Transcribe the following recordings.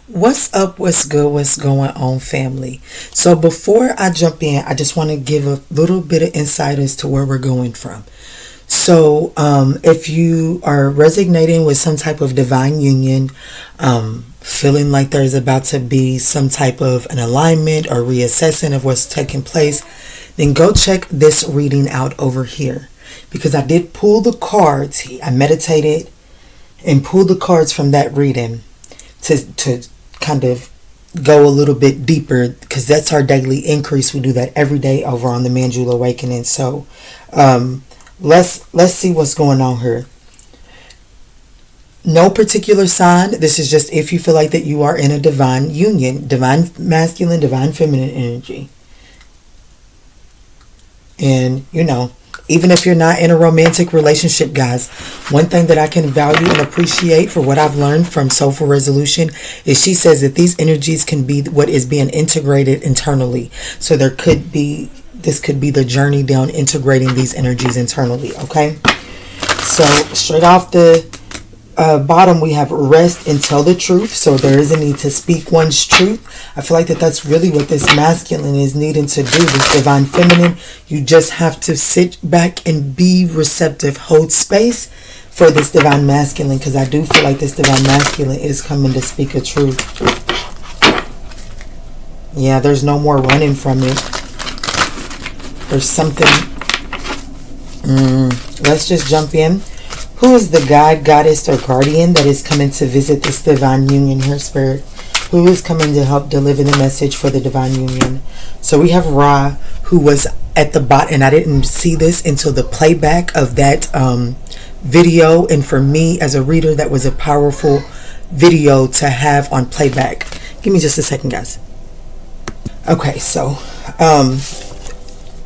What's up? What's good? What's going on, family? So before I jump in, I just want to give a little bit of insight as to where we're going from. So if you are resonating with some type of divine union, feeling like there's about to be some type of an alignment or reassessing of what's taking place, then go check this reading out over here. Because I did pull the cards. I meditated and pulled the cards from that reading to kind of go a little bit deeper, because that's our daily increase. We do that every day over on the Manjula Awakening. So let's see what's going on here. No particular sign. This is just if you feel like that you are in a divine union, divine masculine, divine feminine energy. And even if you're not in a romantic relationship, guys, one thing that I can value and appreciate for what I've learned from Soulful Resolution is she says that these energies can be what is being integrated internally. So this could be the journey down integrating these energies internally, okay? So straight off the bottom, we have rest and tell the truth. So there is a need to speak one's truth. I feel like that's really what this masculine is needing to do, this divine feminine. You just have to sit back and be receptive, hold space for this divine masculine, because I do feel like this divine masculine is coming to speak a truth. Yeah, there's no more running from it. There's something. Let's just jump in. Who is the guide, goddess, or guardian that is coming to visit this divine union here, Spirit? Who is coming to help deliver the message for the divine union? So we have Ra, who was at the bottom, and I didn't see this until the playback of that video. And for me, as a reader, that was a powerful video to have on playback. Give me just a second, guys. Okay, so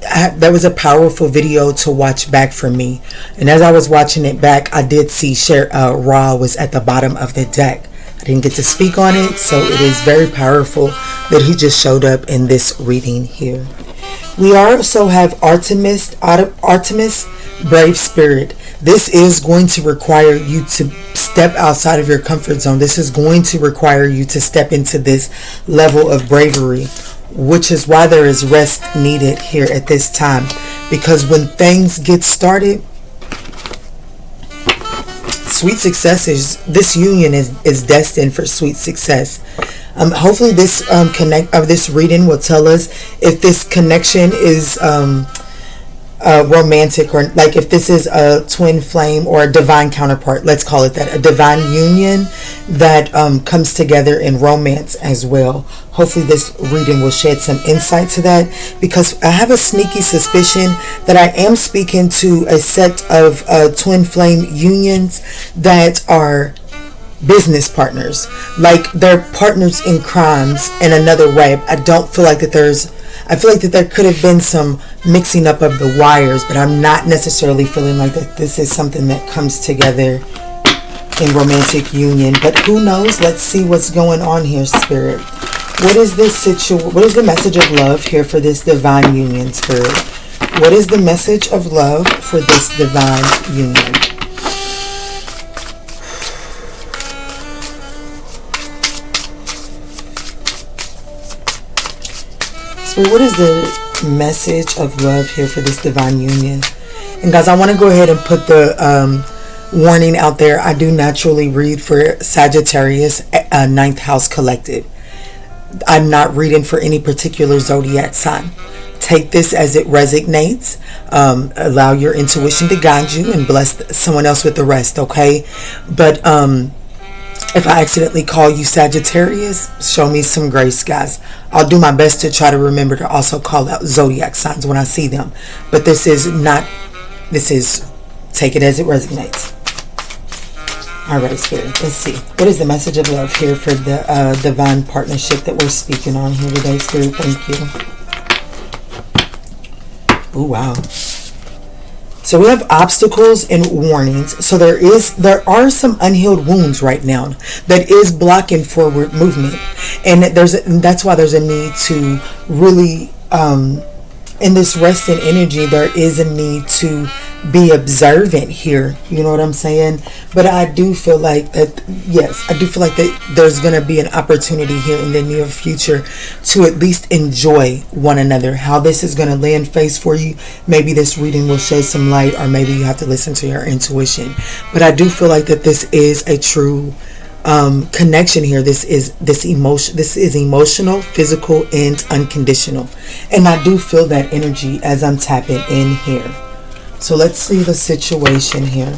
that was a powerful video to watch back for me, and as I was watching it back, I did see Ra was at the bottom of the deck. I didn't get to speak on it, so it is very powerful that he just showed up in this reading here. We also have Artemis, brave spirit. This is going to require you to step outside of your comfort zone. This is going to require you to step into this level of bravery, which is why there is rest needed here at this time. Because when things get started, sweet success this union is destined for sweet success. Hopefully this this reading will tell us if this connection is romantic, or like if this is a twin flame or a divine counterpart. Let's call it that, a divine union that comes together in romance as well. Hopefully this reading will shed some insight to that, because I have a sneaky suspicion that I am speaking to a set of twin flame unions that are business partners, like they're partners in crimes in another way. I don't feel like that I feel like that there could have been some mixing up of the wires, but I'm not necessarily feeling like that this is something that comes together in romantic union. But who knows? Let's see what's going on here, Spirit. What is what is the message of love here for this divine union, Spirit? What is the message of love for this divine union? So what is the message of love here for this divine union? And guys, I want to go ahead and put the warning out there. I do naturally read for Sagittarius, 9th house collective. I'm not reading for any particular zodiac sign. Take this as it resonates. Allow your intuition to guide you and bless someone else with the rest, okay? But if I accidentally call you Sagittarius, show me some grace, guys. I'll do my best to try to remember to also call out zodiac signs when I see them. But this is take it as it resonates. All right, Spirit, let's see. What is the message of love here for the divine partnership that we're speaking on here today, Spirit? Thank you. Oh, wow. So we have obstacles and warnings. So there are some unhealed wounds right now that is blocking forward movement, and that's why there's a need to really in this resting energy, there is a need to be observant here. You know what I'm saying? But I do feel like that, yes, I do feel like that there's going to be an opportunity here in the near future to at least enjoy one another. How this is going to land face for you, maybe this reading will shed some light, or maybe you have to listen to your intuition. But I do feel like that this is a true connection here. This is emotional, physical, and unconditional. And I do feel that energy as I'm tapping in here. So let's see the situation here.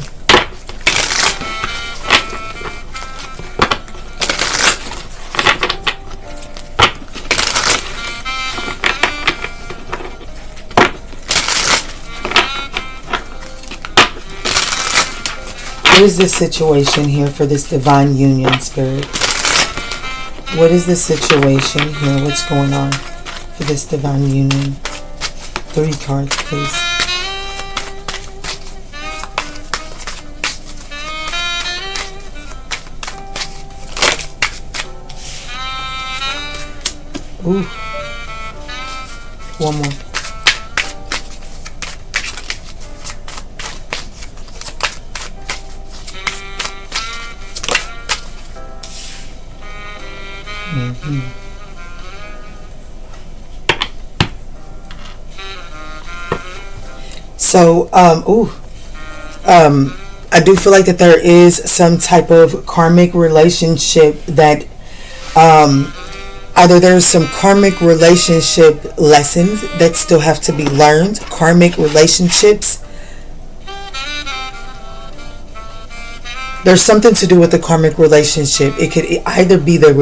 What is the situation here for this divine union, Spirit? What is the situation here? What's going on for this divine union? 3 cards, please. Ooh. One more. So, I do feel like that there is some type of karmic relationship that, either there's some karmic relationship lessons that still have to be learned. Karmic relationships. There's something to do with the karmic relationship. It could either be the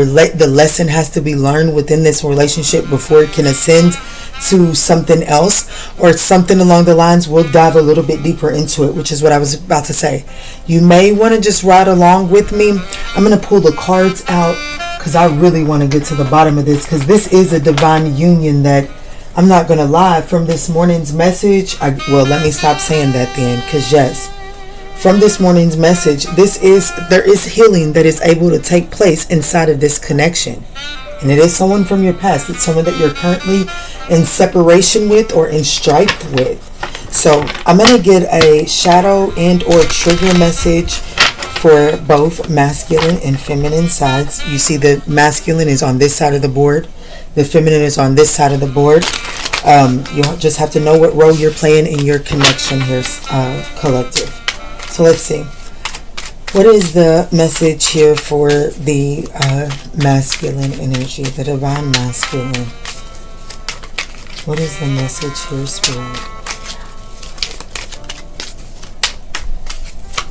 lesson has to be learned within this relationship before it can ascend to something else, or something along the lines. We'll dive a little bit deeper into it, which is what I was about to say. You may want to just ride along with me. I'm going to pull the cards out because I really want to get to the bottom of this, because this is a divine union that, I'm not going to lie, from this morning's message, well, let me stop saying that then, because yes, from this morning's message, there is healing that is able to take place inside of this connection. And it is someone from your past. It's someone that you're currently in separation with or in strife with. So I'm going to get a shadow and or trigger message for both masculine and feminine sides. You see the masculine is on this side of the board. The feminine is on this side of the board. You just have to know what role you're playing in your connection here, collective. So let's see. What is the message here for the masculine energy, the divine masculine? What is the message here, Spirit?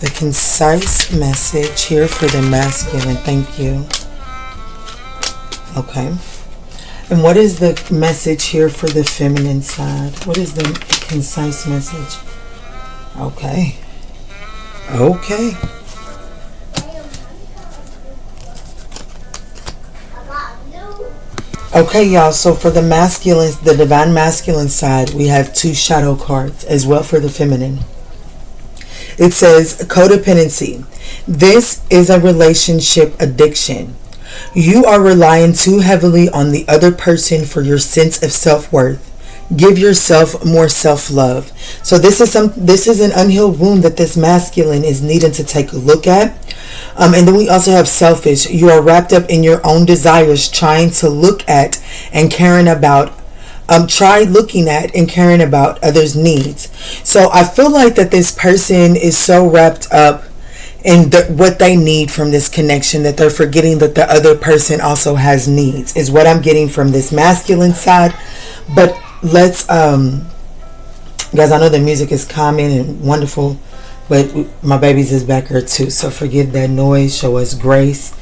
The concise message here for the masculine. Thank you. Okay. And what is the message here for the feminine side? What is the concise message? Okay. Okay. Okay, y'all, so for the masculine, the divine masculine side, we have 2 shadow cards as well for the feminine. It says codependency. This is a relationship addiction. You are relying too heavily on the other person for your sense of self-worth. Give yourself more self-love. So this is an unhealed wound that this masculine is needing to take a look at. And then we also have selfish. You are wrapped up in your own desires, trying to look at and caring about. Try looking at and caring about others' needs. So I feel like that this person is so wrapped up in what they need from this connection that they're forgetting that the other person also has needs, is what I'm getting from this masculine side. But let's, guys, I know the music is calming and wonderful, but my baby's is back here too, so forgive that noise. Show us grace.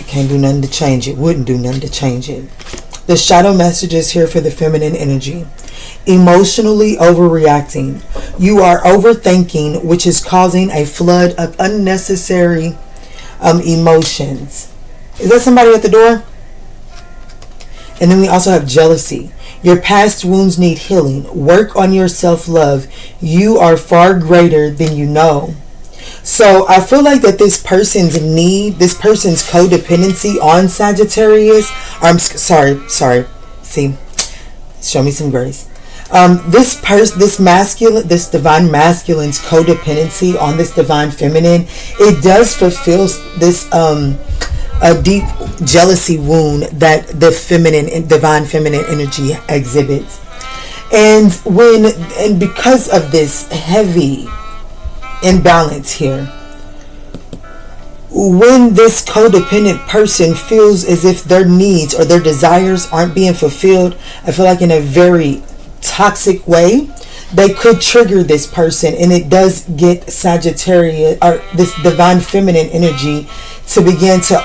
Can't do nothing to change it. Wouldn't do nothing to change it. The shadow messages here for the feminine energy. Emotionally overreacting. You are overthinking, which is causing a flood of unnecessary emotions. Is that somebody at the door? And then we also have jealousy. Your past wounds need healing. Work on your self-love. You are far greater than you know. So I feel like that this person's codependency on Sagittarius, I'm sorry. See, show me some grace. This divine masculine's codependency on this divine feminine, it does fulfill this a deep jealousy wound that the divine feminine energy exhibits. And because of this heavy imbalance here, when this codependent person feels as if their needs or their desires aren't being fulfilled, I feel like in a very toxic way, they could trigger this person, and it does get Sagittarius or this divine feminine energy to begin to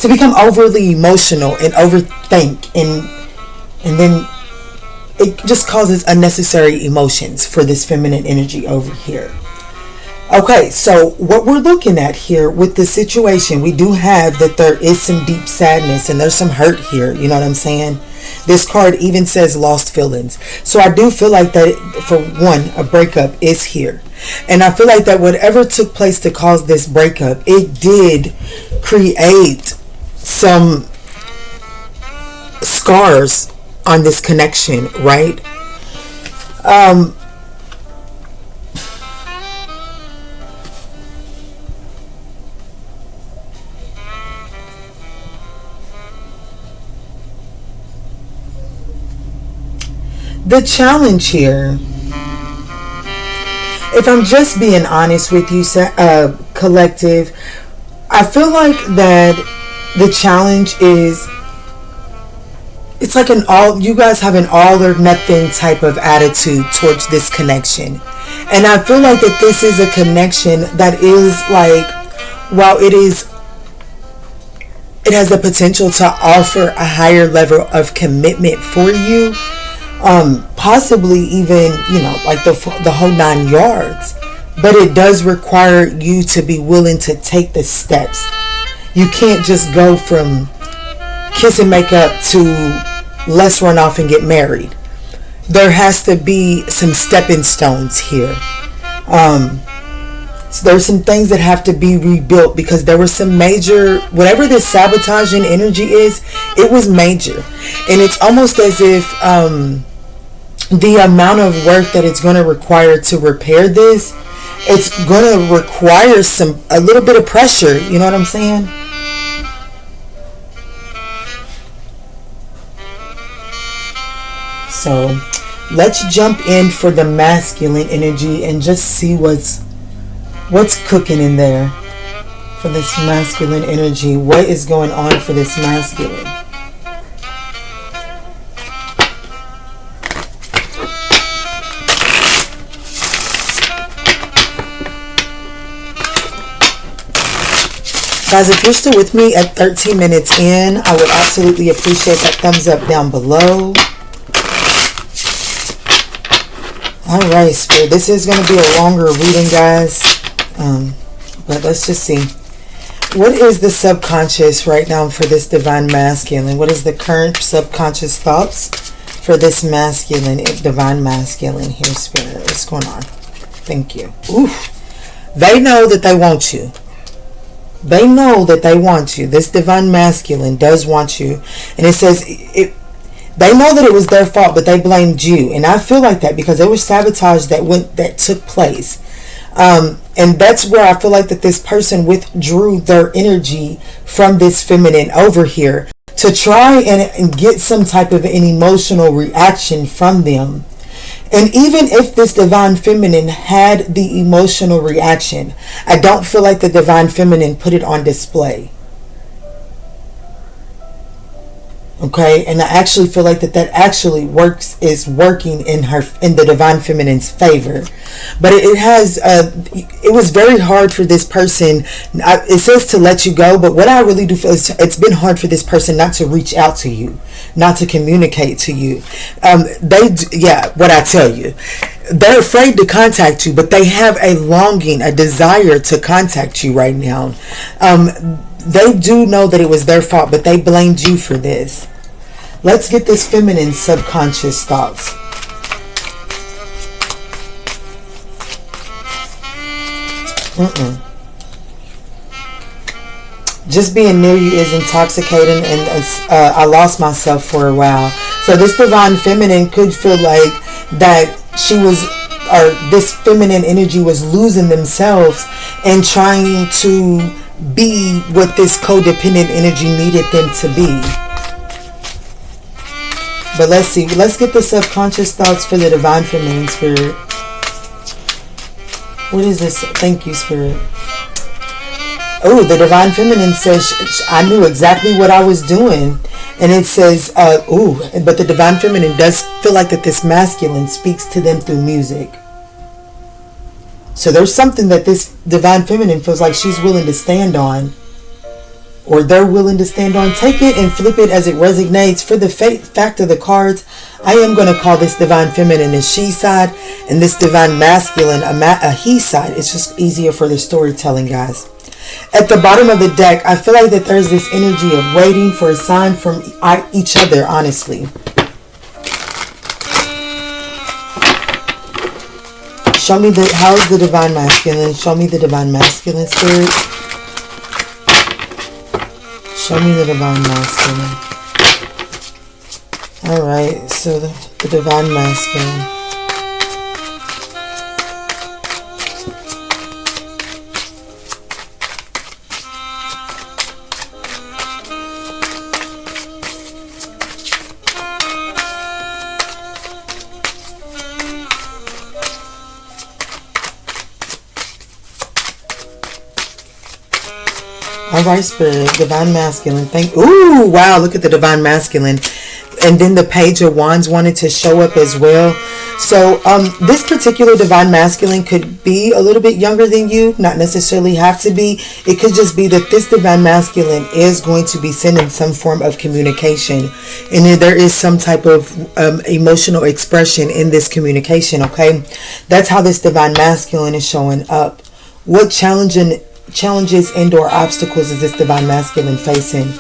become overly emotional and overthink, and then it just causes unnecessary emotions for this feminine energy over here. Okay, so what we're looking at here with the situation, we do have that there is some deep sadness and there's some hurt here. You know what I'm saying? This card even says lost feelings. So I do feel like that, for one, a breakup is here. And I feel like that whatever took place to cause this breakup, it did create some scars on this connection, right? The challenge here, if I'm just being honest with you, collective, I feel like that the challenge is, it's like you guys have an all or nothing type of attitude towards this connection. And I feel like that this is a connection that is like, while it has the potential to offer a higher level of commitment for you, possibly even, like the whole 9 yards, but it does require you to be willing to take the steps. You can't just go from kiss and make up to let's run off and get married. There has to be some stepping stones here. So there's some things that have to be rebuilt, because there was some major, whatever this sabotaging energy is, it was major. And it's almost as if the amount of work that it's going to require to repair this, it's going to require a little bit of pressure. You know what I'm saying? So let's jump in for the masculine energy and just see what's cooking in there for this masculine energy. What is going on for this masculine? Guys, if you're still with me at 13 minutes in, I would absolutely appreciate that thumbs up down below. Alright, Spirit, this is going to be a longer reading, guys. But let's just see. What is the subconscious right now for this divine masculine? What is the current subconscious thoughts for this masculine, divine masculine here, Spirit? What's going on? Thank you. Oof. They know that they want you. They know that they want you. This divine masculine does want you. And it says, they know that it was their fault, but they blamed you. And I feel like that because there was sabotage that took place. And that's where I feel like that this person withdrew their energy from this feminine over here to try and get some type of an emotional reaction from them. And even if this divine feminine had the emotional reaction, I don't feel like the divine feminine put it on display. Okay, and I actually feel like that actually is working in the divine feminine's favor. But it was very hard for this person. It says to let you go, but what I really do feel is it's been hard for this person not to reach out to you, not to communicate to you. What I tell you, they're afraid to contact you, but they have a longing, a desire to contact you right now. They do know that it was their fault, but they blamed you for this. Let's get this feminine subconscious thoughts. Just being near you is intoxicating, and I lost myself for a while. So this divine feminine could feel like that she was, or this feminine energy was losing themselves and trying to be what this codependent energy needed them to be. But let's see. Let's get the subconscious thoughts for the divine feminine, Spirit. What is this? Thank you, Spirit. Oh, the divine feminine says, I knew exactly what I was doing. And it says, but the divine feminine does feel like that this masculine speaks to them through music. So there's something that this divine feminine feels like she's willing to stand on, or they're willing to stand on. Take it and flip it as it resonates. For the fact of the cards, I am going to call this divine feminine a she side, and this divine masculine a he side. It's just easier for the storytelling, guys. At the bottom of the deck, I feel like that there's this energy of waiting for a sign from each other, honestly. Show me how is the divine masculine? Show me the divine masculine, Spirit. Show me the divine masculine. Alright, so the divine masculine. Alright, Spirit, divine masculine. Ooh, wow, look at the divine masculine. And then the page of wands wanted to show up as well. So this particular divine masculine could be a little bit younger than you, not necessarily have to be. It could just be that this divine masculine is going to be sending some form of communication, and then there is some type of emotional expression in this communication. Okay, that's how this divine masculine is showing up. What challenges and or obstacles is this divine masculine facing?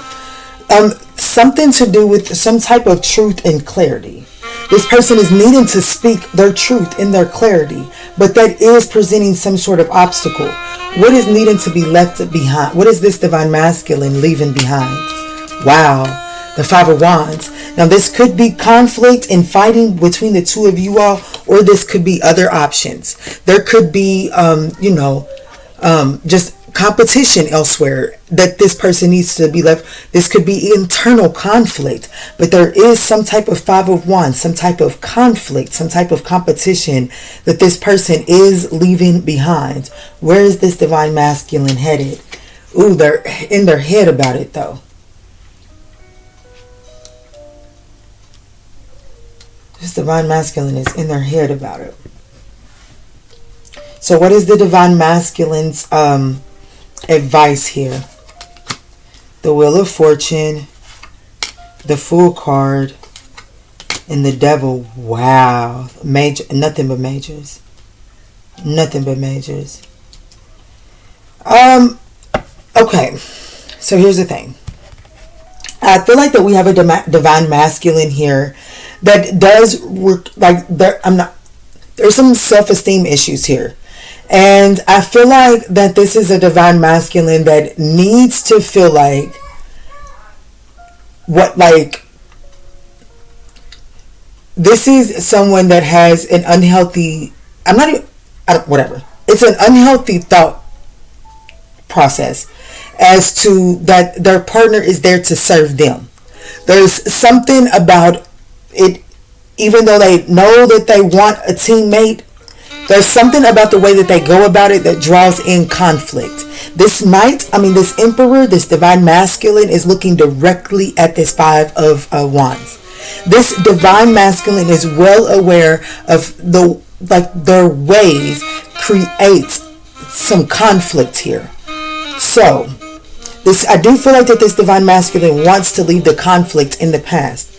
Something to do with some type of truth and clarity. This person is needing to speak their truth in their clarity, but that is presenting some sort of obstacle. What is needing to be left behind? What is this divine masculine leaving behind? Wow, the Five of Wands. Now this could be conflict and fighting between the two of you all, or this could be other options. There could be, just competition elsewhere that this person needs to be left. This could be internal conflict, but there is some type of Five of Wands, some type of conflict, some type of competition that this person is leaving behind. Where is this divine masculine headed? Ooh, they're in their head about it though. This divine masculine is in their head about it. So what is the divine masculine's advice here? The Wheel of Fortune, the Fool card, and the Devil. Wow. Nothing but majors. Nothing but majors. Okay. So here's the thing. I feel like that we have a divine masculine here that does work like there's some self-esteem issues here. And I feel like that this is a divine masculine that needs to feel like this is someone that has an unhealthy, it's an unhealthy thought process as to that their partner is there to serve them. There's something about it, even though they know that they want a teammate, there's something about the way that they go about it that draws in conflict. This Emperor, this divine masculine is looking directly at this Five of Wands. This divine masculine is well aware of their ways creates some conflict here. So, I do feel like that this divine masculine wants to leave the conflict in the past.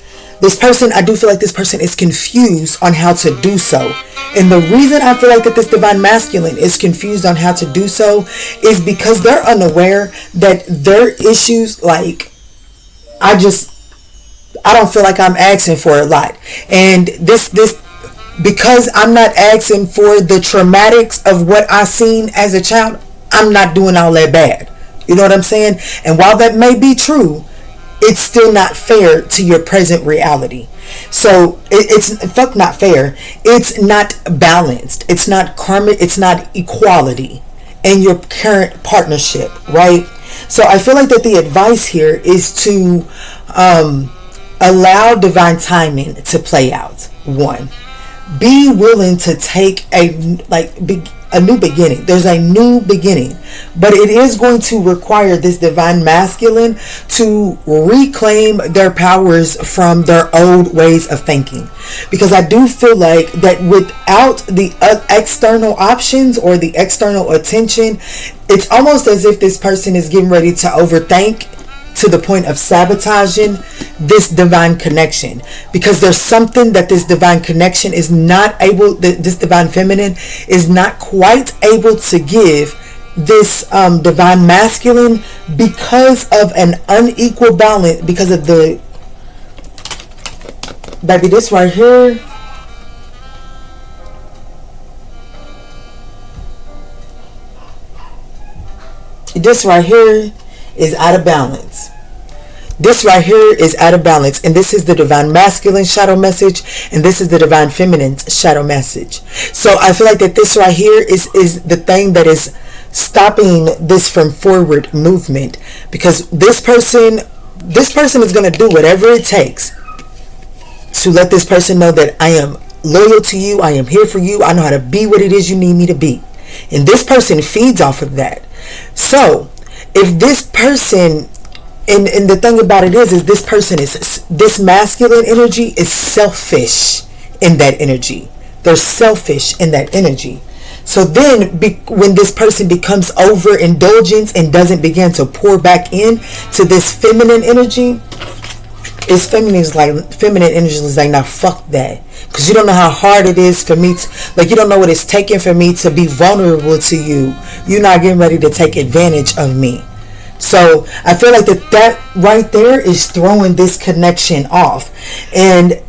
I do feel like this person is confused on how to do so. And the reason I feel like that this divine masculine is confused on how to do so is because they're unaware that their issues, I don't feel like I'm asking for a lot. And because I'm not asking for the traumatics of what I seen as a child, I'm not doing all that bad. You know what I'm saying? And while that may be true, it's still not fair to your present reality. So it's fuck not fair. It's not balanced. It's not karma. It's not equality in your current partnership, right? So I feel like that the advice here is to allow divine timing to play out. One, be willing to take a new beginning. There's a new beginning, but it is going to require this divine masculine to reclaim their powers from their old ways of thinking, because I do feel like that without the external options or the external attention, it's almost as if this person is getting ready to overthink to the point of sabotaging this divine connection, because there's something that this divine connection is not able, this divine feminine is not quite able to give this divine masculine, because of an unequal balance, because of the, baby, this right here, this right here is out of balance. This right here is out of balance, and this is the divine masculine shadow message, and this is the divine feminine shadow message. So I feel like that this right here is the thing that is stopping this from forward movement, because this person is going to do whatever it takes to let this person know that I am loyal to you, I am here for you, I know how to be what it is you need me to be, and this person feeds off of that. So if this person, and the thing about it is this person is, this masculine energy is selfish in that energy. They're selfish in that energy. So then when this person becomes overindulgent and doesn't begin to pour back in to this feminine energy, it's feminine energy is like, now fuck that, because you don't know how hard it is for me to, like, you don't know what it's taking for me to be vulnerable to you. You're not getting ready to take advantage of me. So I feel like that right there is throwing this connection off, and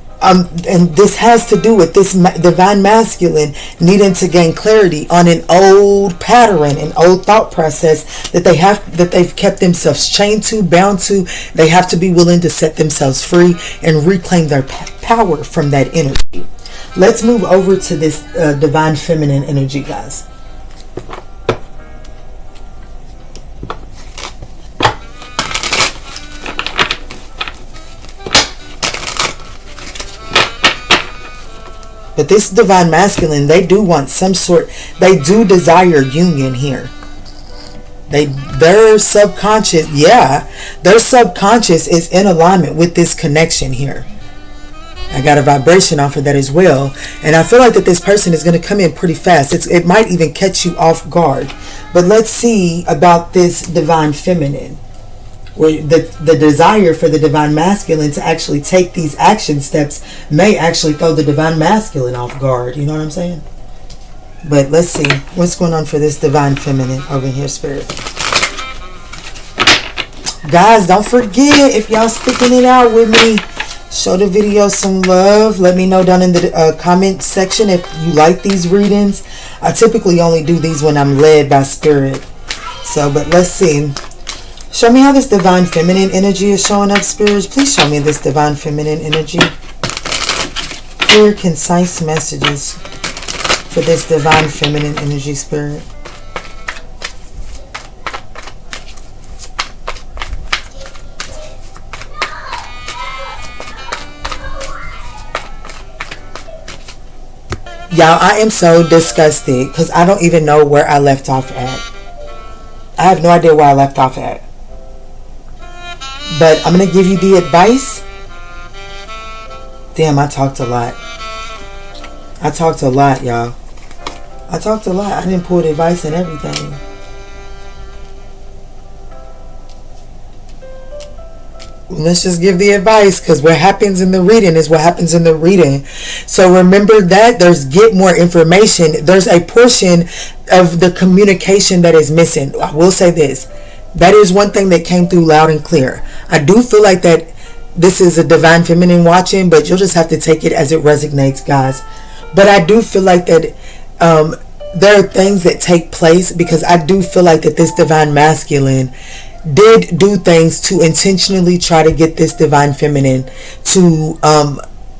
this has to do with this divine masculine needing to gain clarity on an old pattern, an old thought process that they've kept themselves chained to, bound to. They have to be willing to set themselves free and reclaim their power from that energy. Let's move over to this divine feminine energy, guys. But this divine masculine, they do want some sort, they do desire union here. Their subconscious, their subconscious is in alignment with this connection here. I got a vibration off of that as well. And I feel like that this person is going to come in pretty fast. It might even catch you off guard. But let's see about this divine feminine, where the desire for the divine masculine to actually take these action steps may actually throw the divine masculine off guard. You know what I'm saying? But let's see what's going on for this divine feminine over here, Spirit. Guys, don't forget, if y'all sticking it out with me, show the video some love. Let me know down in the comment section if you like these readings. I typically only do these when I'm led by Spirit. So, but let's see. Show me how this divine feminine energy is showing up, spirits. Please show me this divine feminine energy. Clear, concise messages for this divine feminine energy, spirit. Y'all, I am so disgusted because I don't even know where I left off at. I have no idea where I left off at. But I'm going to give you the advice. Damn, I talked a lot. I talked a lot, y'all. I talked a lot. I didn't pull the advice and everything. Let's just give the advice, because what happens in the reading is what happens in the reading. So remember that there's get more information. There's a portion of the communication that is missing. I will say this. That is one thing that came through loud and clear. I do feel like that this is a divine feminine watching, but you'll just have to take it as it resonates, guys. But I do feel like that there are things that take place, because I do feel like that this divine masculine did do things to intentionally try to get this divine feminine to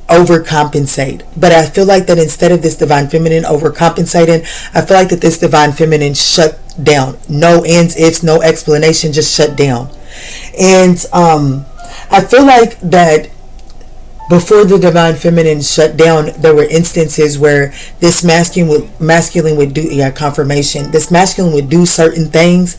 overcompensate. But I feel like that instead of this divine feminine overcompensating, I feel like that this divine feminine shut down. No ands, ifs, no explanation, just shut down. And I feel like that before the divine feminine shut down, there were instances where this masculine would do, confirmation, this masculine would do certain things,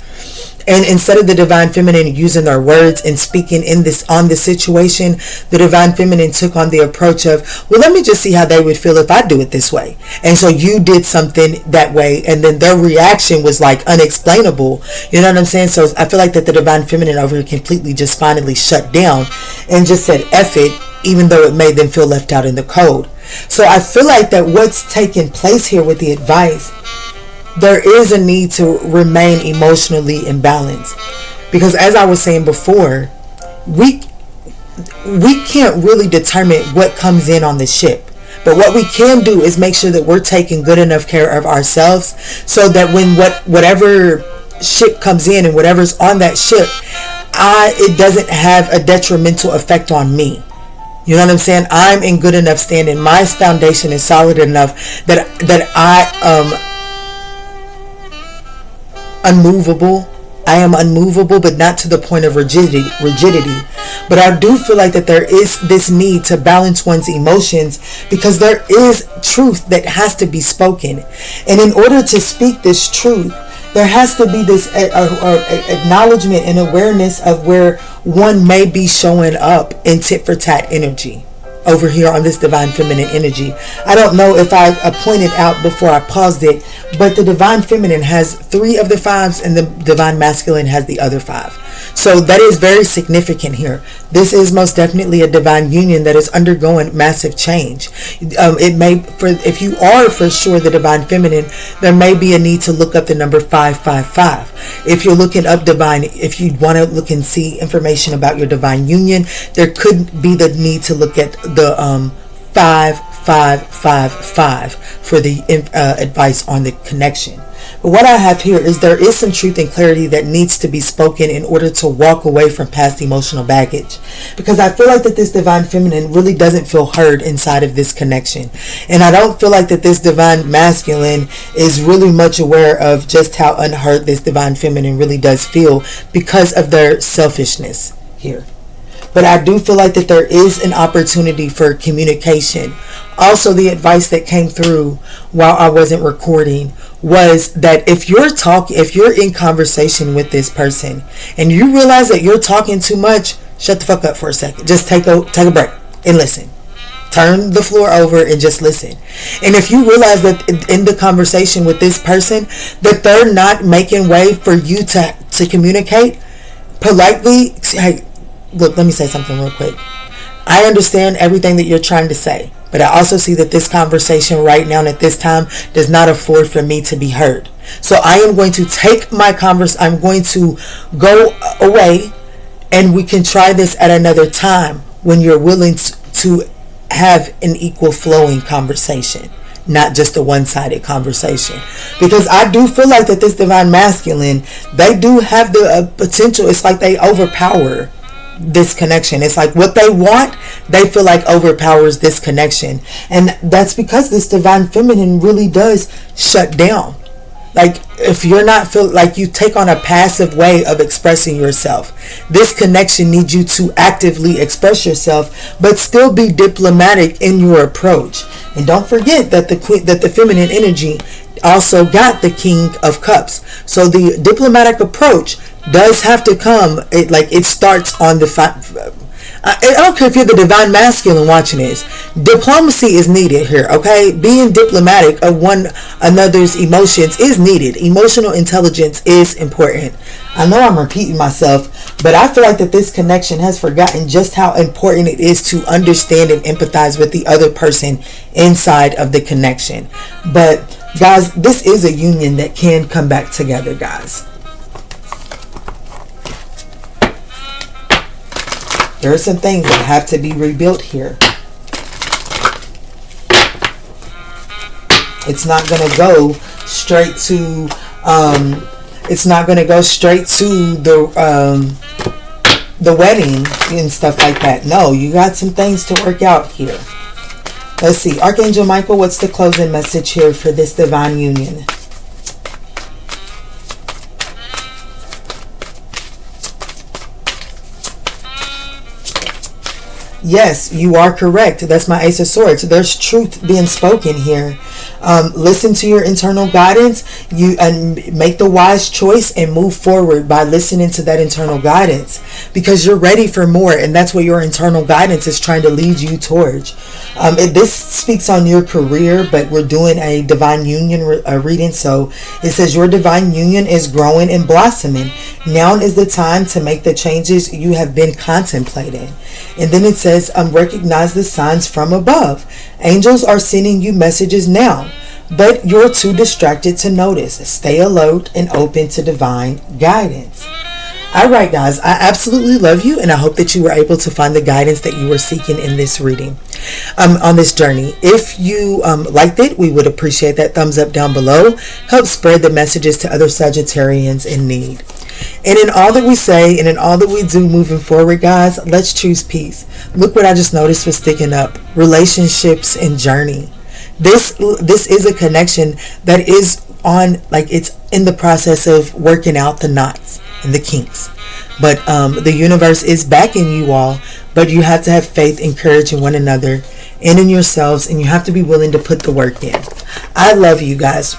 and instead of the divine feminine using their words and speaking on the situation, the divine feminine took on the approach of, well, let me just see how they would feel if I do it this way. And so you did something that way, and then their reaction was like unexplainable. You know what I'm saying? So I feel like that the divine feminine over here completely just finally shut down and just said F it, even though it made them feel left out in the cold. So I feel like that what's taking place here with the advice, there is a need to remain emotionally imbalanced, because as I was saying before, we can't really determine what comes in on the ship, but what we can do is make sure that we're taking good enough care of ourselves so that when whatever ship comes in and whatever's on that ship, it doesn't have a detrimental effect on me. You know what I'm saying? I'm in good enough standing. My foundation is solid enough that I unmovable. I am unmovable, but not to the point of rigidity. But I do feel like that there is this need to balance one's emotions, because there is truth that has to be spoken. And in order to speak this truth, there has to be this acknowledgement and awareness of where one may be showing up in tit for tat energy over here on this divine feminine energy. I don't know if I pointed out before I paused it, but the divine feminine has 3 of the 5s and the divine masculine has the other 5. So that is very significant here. This is most definitely a divine union that is undergoing massive change. If you are for sure the divine feminine, there may be a need to look up the number 555. If you're looking up if you want to look and see information about your divine union, there could be the need to look at the 5555 for the advice on the connection. But what I have here is there is some truth and clarity that needs to be spoken in order to walk away from past emotional baggage, because I feel like that this divine feminine really doesn't feel heard inside of this connection, and I don't feel like that this divine masculine is really much aware of just how unheard this divine feminine really does feel because of their selfishness here. But I do feel like that there is an opportunity for communication. Also, the advice that came through while I wasn't recording was that if you're in conversation with this person and you realize that you're talking too much, shut the fuck up for a second. Just take a break and listen. Turn the floor over and just listen. And if you realize that in the conversation with this person that they're not making way for you to communicate politely, hey, look, let me say something real quick. I understand everything that you're trying to say, but I also see that this conversation right now and at this time does not afford for me to be heard. So I am going to take I'm going to go away, and we can try this at another time when you're willing to have an equal flowing conversation, not just a one-sided conversation. Because I do feel like that this divine masculine, they do have the potential. It's like they overpower this connection. It's like what they want, they feel like overpowers this connection. And that's because this divine feminine really does shut down. Like, if you're not feel like you take on a passive way of expressing yourself, this connection needs you to actively express yourself, but still be diplomatic in your approach. And don't forget that the feminine energy also got the King of Cups. So the diplomatic approach does have to come. It starts on the I don't care if you're the divine masculine watching this. Diplomacy is needed here, okay? Being diplomatic of one another's emotions is needed. Emotional intelligence is important. I know I'm repeating myself, but I feel like that this connection has forgotten just how important it is to understand and empathize with the other person inside of the connection. But guys, this is a union that can come back together, guys. There are some things that have to be rebuilt here. It's not going to go straight to, it's not going to go straight to the wedding and stuff like that. No, you got some things to work out here. Let's see. Archangel Michael, what's the closing message here for this divine union? Yes, you are correct. That's my Ace of Swords. There's truth being spoken here. Listen to your internal guidance, and make the wise choice and move forward by listening to that internal guidance, because you're ready for more, and that's what your internal guidance is trying to lead you towards. This speaks on your career, but we're doing a divine union reading, so it says your divine union is growing and blossoming. Now is the time to make the changes you have been contemplating. And then it says, recognize the signs from above. Angels are sending you messages now, but you're too distracted to notice. Stay alert and open to divine guidance. All right, guys, I absolutely love you, and I hope that you were able to find the guidance that you were seeking in this reading, on this journey. If you liked it, we would appreciate that thumbs up down below. Help spread the messages to other Sagittarians in need. And in all that we say and in all that we do moving forward, guys, let's choose peace. Look what I just noticed was sticking up. Relationships and journey. This is a connection that is on, like, it's in the process of working out the knots and the kinks. But the universe is backing you all, but you have to have faith and courage in one another and in yourselves, and you have to be willing to put the work in. I love you guys.